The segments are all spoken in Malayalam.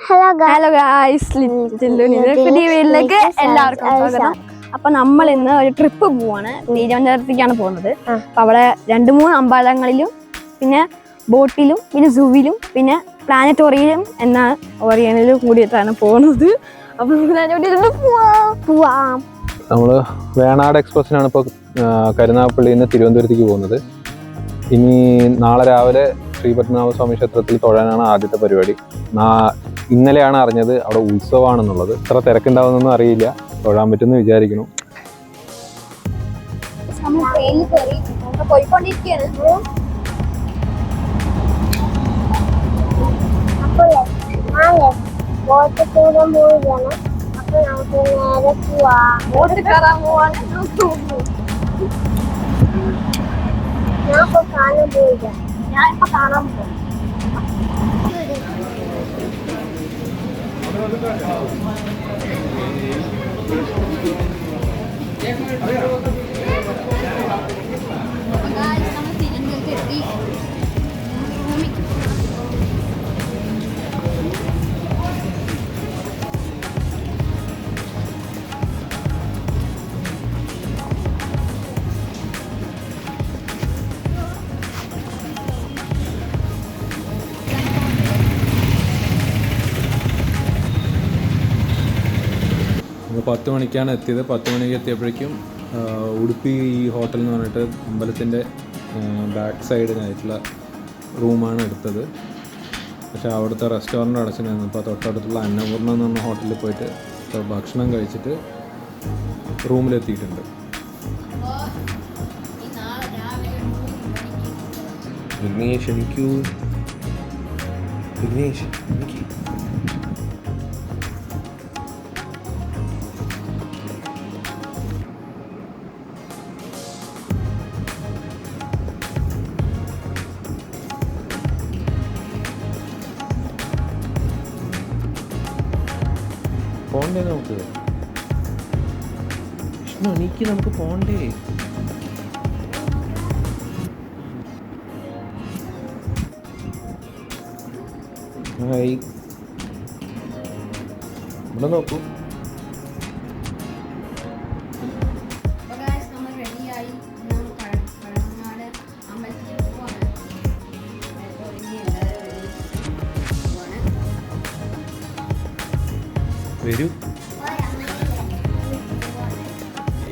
ഹലോ ഗായ്സ്, പുതിയ വീട്ടിലേക്ക് എല്ലാവർക്കും സ്വാഗതം. അപ്പൊ നമ്മൾ ഇന്ന് ഒരു ട്രിപ്പ് പോവാണ്. തിരുവനന്തപുരത്തേക്കാണ് പോകുന്നത്. അപ്പൊ അവിടെ 2-3 അമ്പലങ്ങളിലും പിന്നെ ബോട്ടിലും പിന്നെ സൂവിലും പിന്നെ പ്ലാനറ്റോറിയം എന്ന ഓറിയനിലും കൂടിയിട്ടാണ് പോകുന്നത്. അപ്പൊ പോവാം. നമ്മള് വേണാട് എക്സ്പ്രസിനാണ് ഇപ്പോൾ കരുനാഗപ്പള്ളിയിൽ നിന്ന് തിരുവനന്തപുരത്തേക്ക് പോകുന്നത്. ഇനി നാളെ രാവിലെ ശ്രീപത്മനാഭസ്വാമി ക്ഷേത്രത്തിൽ തൊഴാനാണ് ആദ്യത്തെ പരിപാടി. ഇന്നലെയാണ് അറിഞ്ഞത് അവിടെ ഉത്സവമാണെന്നുള്ളത്. ഇത്ര തിരക്കുണ്ടാവുന്നൊന്നും അറിയില്ല. തൊഴാൻ പറ്റുമെന്ന് വിചാരിക്കണം. ഞാനിപ്പോ കാണാൻ പോകും. നമ്മൾ 10 മണിക്കാണ് എത്തിയത്. 10 മണിക്ക് എത്തിയപ്പോഴേക്കും ഉടുപ്പി ഈ ഹോട്ടൽ എന്ന് പറഞ്ഞിട്ട് അമ്പലത്തിൻ്റെ ബാക്ക് സൈഡിനായിട്ടുള്ള റൂമാണ് എടുത്തത്. പക്ഷേ അവിടുത്തെ റെസ്റ്റോറൻറ്റ് അടച്ചിട്ടുണ്ടായിരുന്നു. അപ്പോൾ തൊട്ടടുത്തുള്ള അന്നപൂർണ്ണ എന്ന് പറഞ്ഞ ഹോട്ടലിൽ പോയിട്ട് ഭക്ഷണം കഴിച്ചിട്ട് റൂമിലെത്തിയിട്ടുണ്ട്. വിഘ്നേഷ് എനിക്കൂ വിഘ്നേഷ് എനിക്ക് പോണ്ടേ, നമുക്ക് വിഷ്ണു എനിക്ക് നമുക്ക് പോണ്ടേ. ഇവിടെ നോക്കൂ. വരൂ.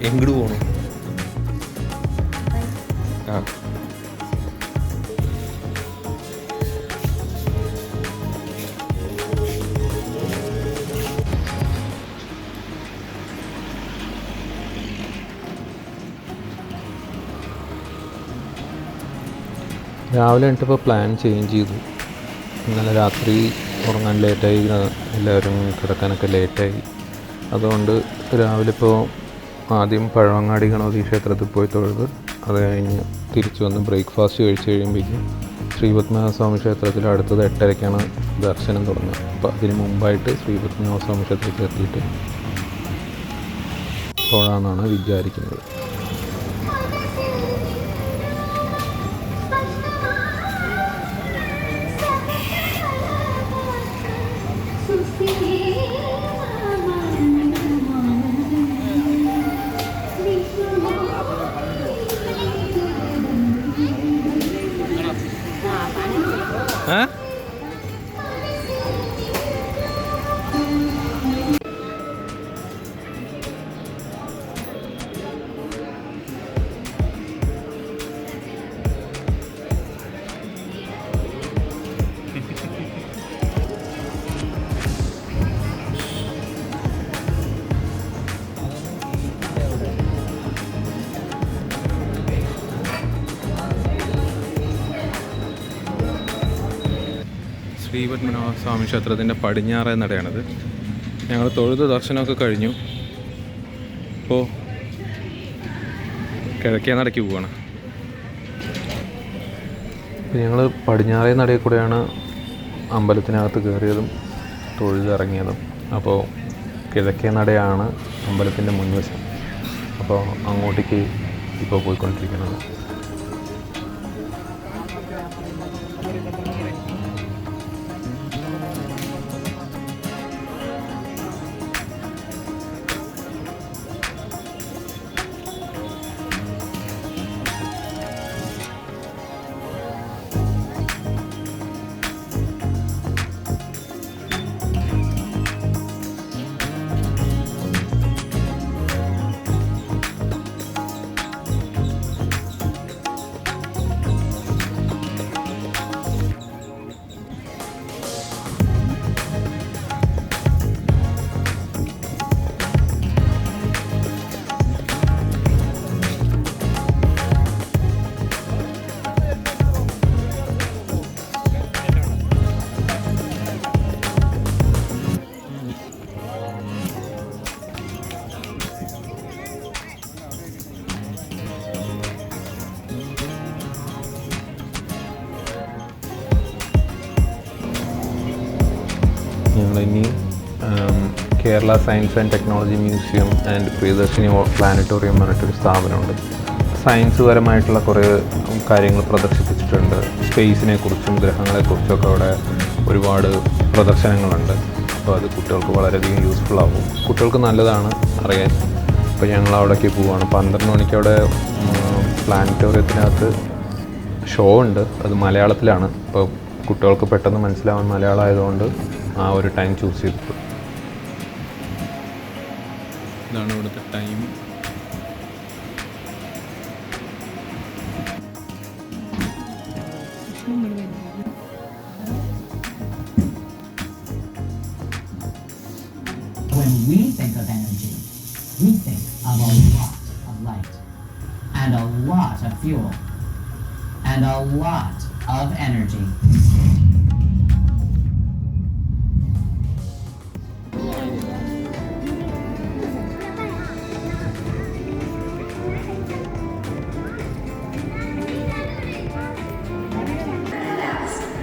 എങ്ങോട്ട് പോണു? ആ രാവിലെ എന്നിട്ടിപ്പോൾ പ്ലാൻ ചേഞ്ച് ചെയ്തു. ഇന്നലെ രാത്രി ഉറങ്ങാൻ ലേറ്റായി, എല്ലാവരും കിടക്കാനൊക്കെ ലേറ്റായി. അതുകൊണ്ട് രാവിലെ ഇപ്പോൾ ആദ്യം പഴവങ്ങാടി ഗണപതി ക്ഷേത്രത്തിൽ പോയി തൊഴുത് അത് കഴിഞ്ഞ് തിരിച്ചു വന്ന് ബ്രേക്ക്ഫാസ്റ്റ് കഴിച്ച് കഴിയുമ്പോഴേക്കും ശ്രീപത്മനാഭസ്വാമി ക്ഷേത്രത്തിൽ അടുത്തത് 8:30ക്കാണ് ദർശനം തുടങ്ങുന്നത്. അപ്പോൾ അതിന് മുമ്പായിട്ട് ശ്രീപത്മനാഭസ്വാമി ക്ഷേത്രത്തിൽ എത്തിയിട്ട് തൊഴാമെന്നാണ് വിചാരിക്കുന്നത്. ശ്രീപത്മനാഭസ്വാമി ക്ഷേത്രത്തിൻ്റെ പടിഞ്ഞാറേ നടയാണിത്. ഞങ്ങൾ തൊഴുത് ദർശനമൊക്കെ കഴിഞ്ഞു. ഇപ്പോൾ കിഴക്കേ നടയ്ക്ക് പോവാണ്. ഞങ്ങൾ പടിഞ്ഞാറേ നടയിൽ കൂടെയാണ് അമ്പലത്തിനകത്ത് കയറിയതും തൊഴുതിറങ്ങിയതും. അപ്പോൾ കിഴക്കേ നടയാണ് അമ്പലത്തിൻ്റെ മുൻവശം. അപ്പോൾ അങ്ങോട്ടേക്ക് ഇപ്പോൾ പോയിക്കൊണ്ടിരിക്കുന്നത്. ഞങ്ങളിനി Kerala science and technology museum and Priyadarshini planetarium പറഞ്ഞിട്ടൊരു സ്ഥാപനമുണ്ട്. സയൻസ് പരമായിട്ടുള്ള കുറേ കാര്യങ്ങൾ പ്രദർശിപ്പിച്ചിട്ടുണ്ട്. സ്പേസിനെ കുറിച്ചും ഗ്രഹങ്ങളെക്കുറിച്ചൊക്കെ അവിടെ ഒരുപാട് പ്രദർശനങ്ങളുണ്ട്. അപ്പോൾ അത് കുട്ടികൾക്ക് വളരെയധികം യൂസ്ഫുൾ ആകും, കുട്ടികൾക്ക് നല്ലതാണ് അറിയാൻ. അപ്പോൾ ഞങ്ങൾ അവിടേക്ക് പോവുകയാണ്. 12 മണിക്ക് അവിടെ പ്ലാനറ്റോറിയത്തിനകത്ത് ഷോ ഉണ്ട്, അത് മലയാളത്തിലാണ്. അപ്പോൾ കുട്ടികൾക്ക് പെട്ടെന്ന് മനസ്സിലാവാൻ മലയാളം ആയതുകൊണ്ട് ആ ഒരു ടൈം ചൂസ് ചെയ്തിട്ട്. ഇതാണ് ഇവിടുത്തെ time. When we think of energy, we think of a lot of light, and a lot of fuel, and a lot of energy.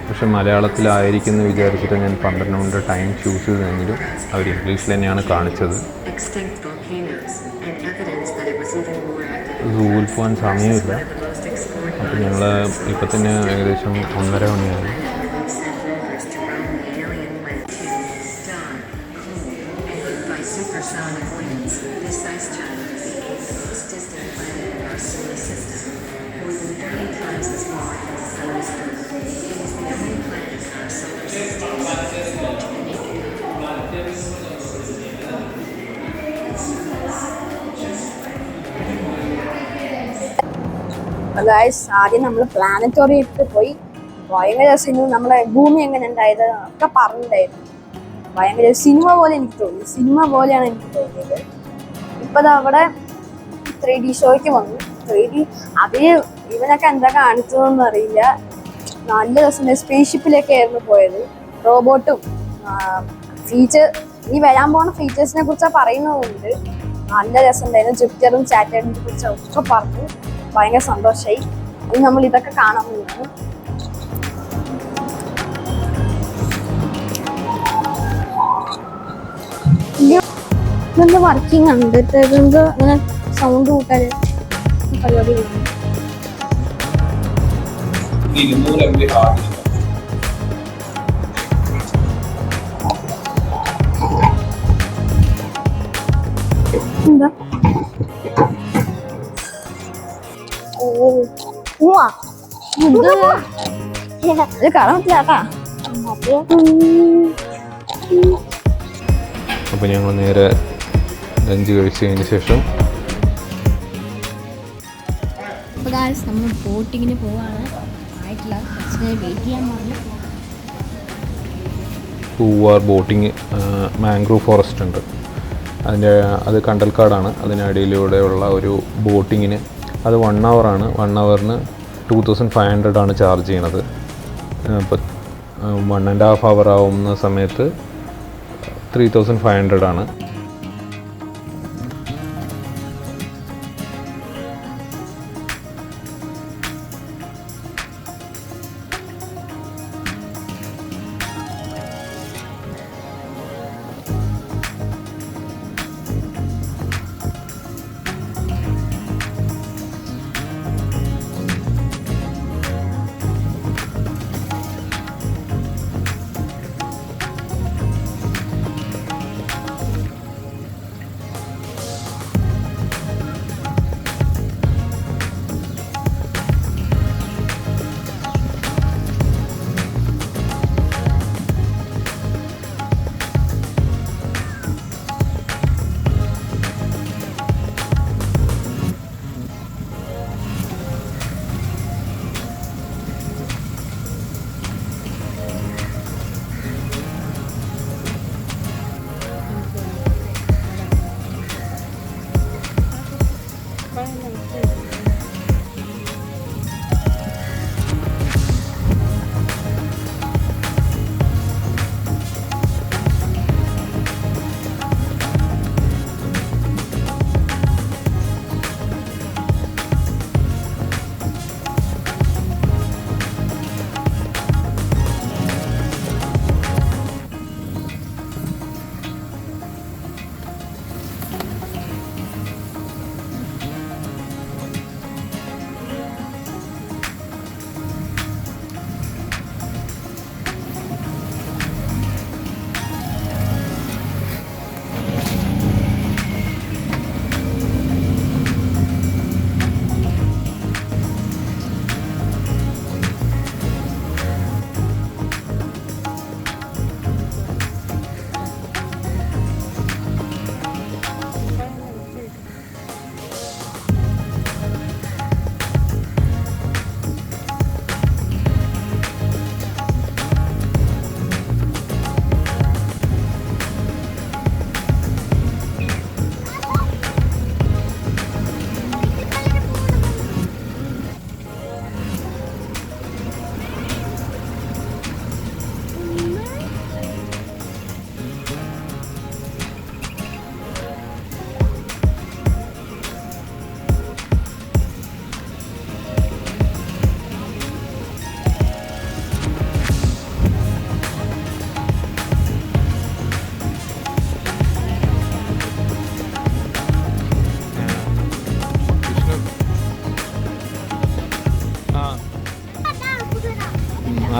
പക്ഷെ മലയാളത്തിലായിരിക്കുമെന്ന് വിചാരിച്ചിട്ട് ഞാൻ 12 കൊണ്ട് ടൈം ചൂസ് ചെയ്തെങ്കിലും അവർ ഇംഗ്ലീഷിൽ തന്നെയാണ് കാണിച്ചത്. സൂവിൽ പോകാൻ സമയമില്ല. അപ്പോൾ ഞങ്ങൾ ഇപ്പം തന്നെ ഏകദേശം 1:30 മണിയായി. ഗൈസ്, ആദ്യം നമ്മൾ പ്ലാനറ്റോറിയത്തിൽ പോയി. ഭയങ്കര രസമായിരുന്നു. നമ്മളെ ഭൂമി എങ്ങനെ ഉണ്ടായത് ഒക്കെ പറഞ്ഞിട്ടുണ്ടായിരുന്നു. ഭയങ്കര സിനിമ പോലെ എനിക്ക് തോന്നി, സിനിമ പോലെയാണ് എനിക്ക് തോന്നിയത്. ഇപ്പം അവിടെ 3D ഷോയ്ക്ക് വന്നു. 3D അതിൽ ഇവനൊക്കെ എന്താ കാണിച്ചതെന്ന് അറിയില്ല. നല്ല രസമുണ്ട്. സ്പേസ്ഷിപ്പിലൊക്കെ ആയിരുന്നു പോയത്. റോബോട്ടും ഫീച്ചർ ഇനി വരാൻ പോകുന്ന ഫീച്ചേഴ്സിനെ കുറിച്ച് പറയുന്നതുകൊണ്ട് നല്ല രസമുണ്ടായിരുന്നു. ജൂപ്പിറ്ററും സാറ്റർണിനെ കുറിച്ചും ഒക്കെ പറഞ്ഞു. ഭയങ്കര സന്തോഷമായി. ഇനി നമ്മൾ ഇതൊക്കെ കാണാൻ പോകുന്നത്. ഇതെന്ത് വർക്കിംഗ് ഉണ്ട്, ഇതെന്ത് ഇങ്ങനെ സൗണ്ട് കൂട്ടാൻ പരിപാടി. എന്താ ഇത് കാണാൻ പറ്റില്ല കേട്ടാ. അപ്പോൾ ഞങ്ങൾ നേരെ ലഞ്ച് കഴിച്ചതിന് ശേഷം നമ്മൾ ബോട്ടിങ്ങിന് പോവാണ്. ആയിട്ടില്ല, വെയിറ്റ് ചെയ്യാൻ പറഞ്ഞു. പൂവാർ ബോട്ടിങ് മാംഗ്രൂവ് ഫോറസ്റ്റ് ഉണ്ട്. അത് കണ്ടൽക്കാടാണ്. അതിനടിയിലൂടെയുള്ള ഒരു ബോട്ടിങ്ങിന് അത് 1 hour-ആണ്. 1 hour-ന് 2500 ആണ് ചാർജ് ചെയ്യണത്. ഇപ്പോൾ 1.5 hour ആവുന്ന സമയത്ത് 3500 ആണ്.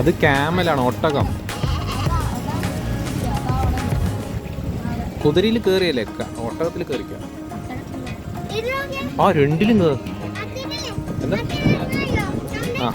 അത് ക്യാമലാണ്, ഒട്ടകം. കുതിരയിൽ കയറിയല്ലേ, ഒട്ടകത്തിൽ കയറിക്കാം. ആ രണ്ടിലും കയറി. എന്താ? ആ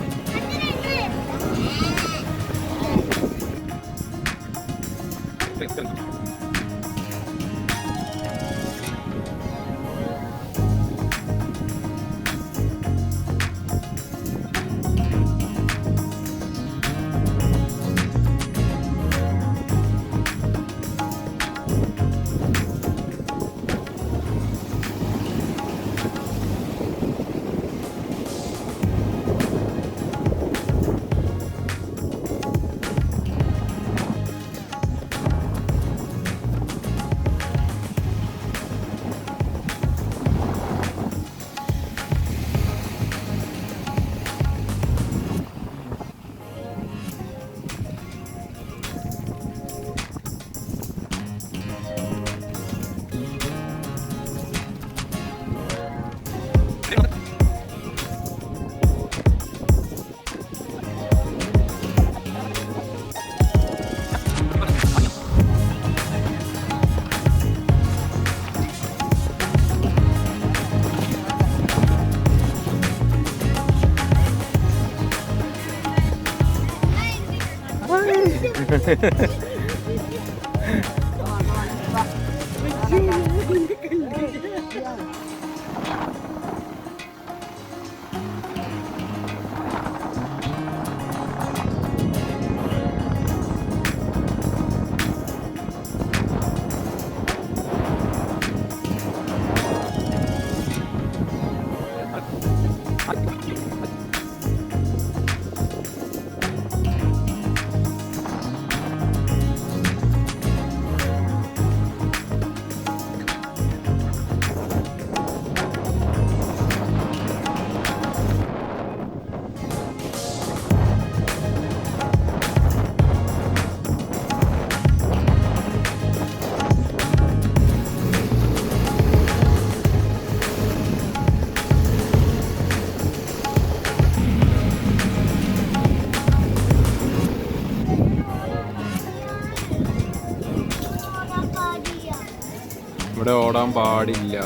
ഇവിടെ ഓടാൻ പാടില്ല.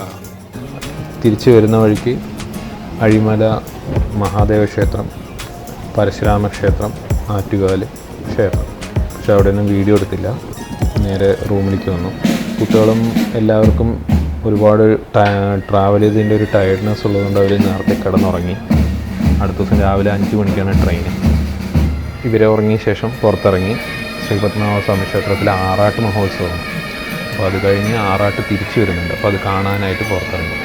തിരിച്ചു വരുന്ന വഴിക്ക് അഴിമല മഹാദേവ ക്ഷേത്രം, പരശുരാമ ക്ഷേത്രം, ആറ്റുകാൽ ക്ഷേത്രം. പക്ഷെ അവിടെ ഒന്നും വീഡിയോ എടുത്തില്ല. നേരെ റൂമിലേക്ക് വന്നു. കുട്ടികളും എല്ലാവർക്കും ഒരുപാട് ട്രാവൽ ചെയ്തതിൻ്റെ ഒരു ടയർഡ്നെസ് ഉള്ളതുകൊണ്ട് അവർ നേരത്തെ കിടന്നുറങ്ങി. അടുത്ത ദിവസം രാവിലെ 5 മണിക്കാണ് ട്രെയിൻ. ഇവരെ ഉറങ്ങിയ ശേഷം പുറത്തിറങ്ങി. ശ്രീപത്മനാഭസ്വാമി ക്ഷേത്രത്തിലെ ആറാട്ട് മഹോത്സവം. അപ്പോൾ അത് കഴിഞ്ഞ് ആറാട്ട് തിരിച്ചു വരുന്നുണ്ട്. അപ്പോൾ അത് കാണാനായിട്ട് പുറത്തിറങ്ങി.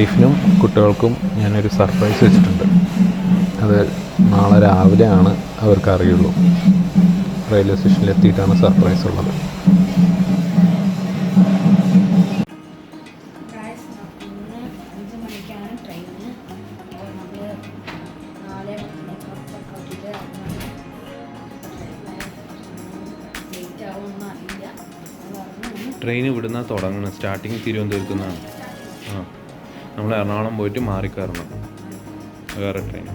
വൈഫിനും കുട്ടികൾക്കും ഞാനൊരു സർപ്രൈസ് വെച്ചിട്ടുണ്ട്. അത് നാളെ രാവിലെയാണ് അവർക്ക് അറിയുള്ളൂ. റെയിൽവേ സ്റ്റേഷനിൽ എത്തിയിട്ടാണ് സർപ്രൈസ് ഉള്ളത്. ട്രെയിൻ ഇവിടുന്ന് തുടങ്ങണം. സ്റ്റാർട്ടിങ് തിരുവനന്തപുരത്തു നിന്നാണ്. നമ്മൾ എറണാകുളം പോയിട്ട് മാറിക്കയറണം വേറെ ട്രെയിൻ.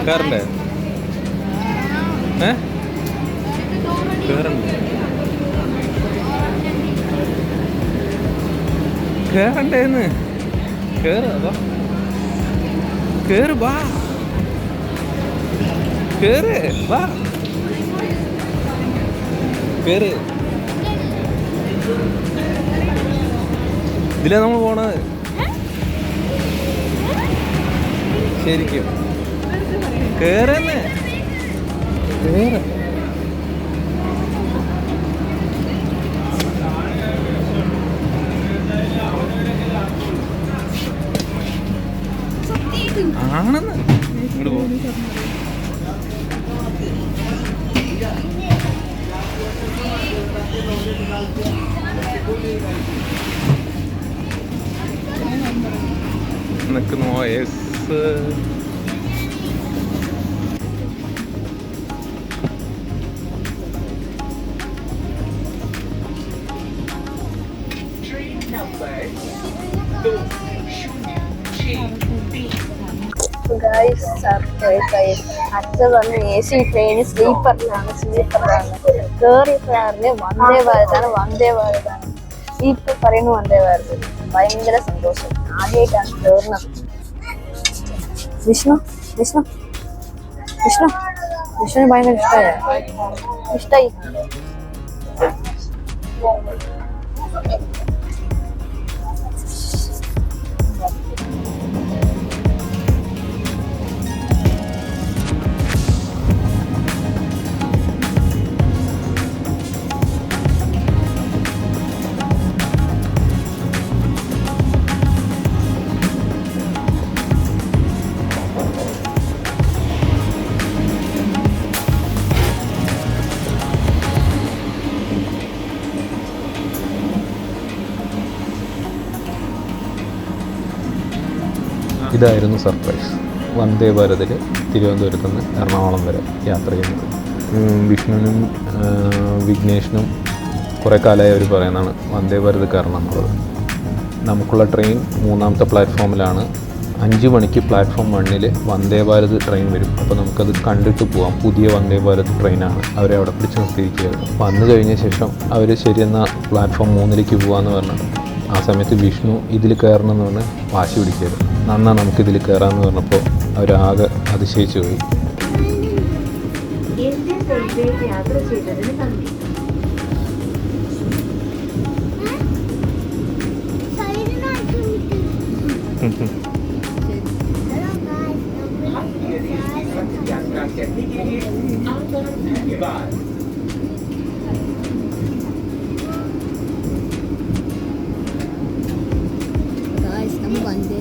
കയറണ്ടേ? കയറണ്ടേ? കയറണ്ടേന്ന് കയറ് വാ, കയറ് വാ, കയറ്. ഇതിലാ നമ്മൾ പോണത് ശരിക്കും. കേറന്നെ കേറ. ആണെന്ന് ഇങ്ങോട്ട് പോ. നിൽക്കുന്നു. യെസ്. അച്ഛൻ പറഞ്ഞ AC ട്രെയിന് സ്ലീപ്പറിലാണ് കേറിയപ്പോഴാണ് വന്ദേ ഭാരതാണ്. ഇപ്പൊ പറയുന്നു വന്ദേ ഭാരത്. ഭയങ്കര സന്തോഷം. ആദ്യമായിട്ടാണ് കേറുന്നത്. വിഷ്ണുവിന് ഭയങ്കര ഇഷ്ടായി. ഇതായിരുന്നു സർപ്രൈസ്. വന്ദേ ഭാരതിൽ തിരുവനന്തപുരത്ത് നിന്ന് എറണാകുളം വരെ യാത്ര ചെയ്യുന്നത്. വിഷ്ണുവിനും വിഘ്നേഷിനും കുറേ കാലമായി അവർ പറയുന്നതാണ് വന്ദേ ഭാരത് കയറണം എന്നുള്ളത്. നമുക്കുള്ള ട്രെയിൻ 3ാമത്തെ പ്ലാറ്റ്ഫോമിലാണ്. 5 മണിക്ക് പ്ലാറ്റ്ഫോം 1 വന്ദേ ഭാരത് ട്രെയിൻ വരും. അപ്പോൾ നമുക്കത് കണ്ടിട്ട് പോകാം. പുതിയ വന്ദേ ഭാരത് ട്രെയിനാണ്. അവരെ അവിടെ പിടിച്ച് നിർത്തിയിരിക്കുകയായിരുന്നു. വന്നു കഴിഞ്ഞ ശേഷം അവർ ശരിയെന്ന പ്ലാറ്റ്ഫോം 3 പോകാമെന്ന് പറഞ്ഞു. ആ സമയത്ത് വിഷ്ണു ഇതിൽ കയറണമെന്ന് പറഞ്ഞ് വാശി പിടിക്കുകയായിരുന്നു. നന്നാ നമുക്കിതിൽ കയറാമെന്ന് പറഞ്ഞപ്പോൾ അവരാകെ അതിശയിച്ചു പോയി. യാത്ര ചെയ്തതിന് നന്ദി. വന്ദേ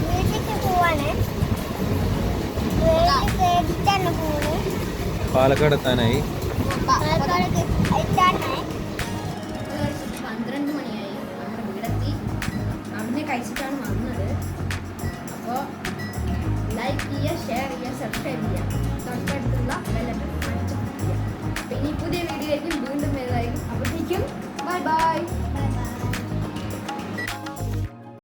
വീട്ടിലേക്ക് പോവാണ്. പാലക്കാട് എത്താനായി. 12 മണിയായി. നമ്മുടെ വീടെത്തി. അമ്മ കഴിച്ചിട്ടാണ് വന്നത്. അപ്പോൾ ലൈക്ക് ചെയ്യുക, ഷെയർ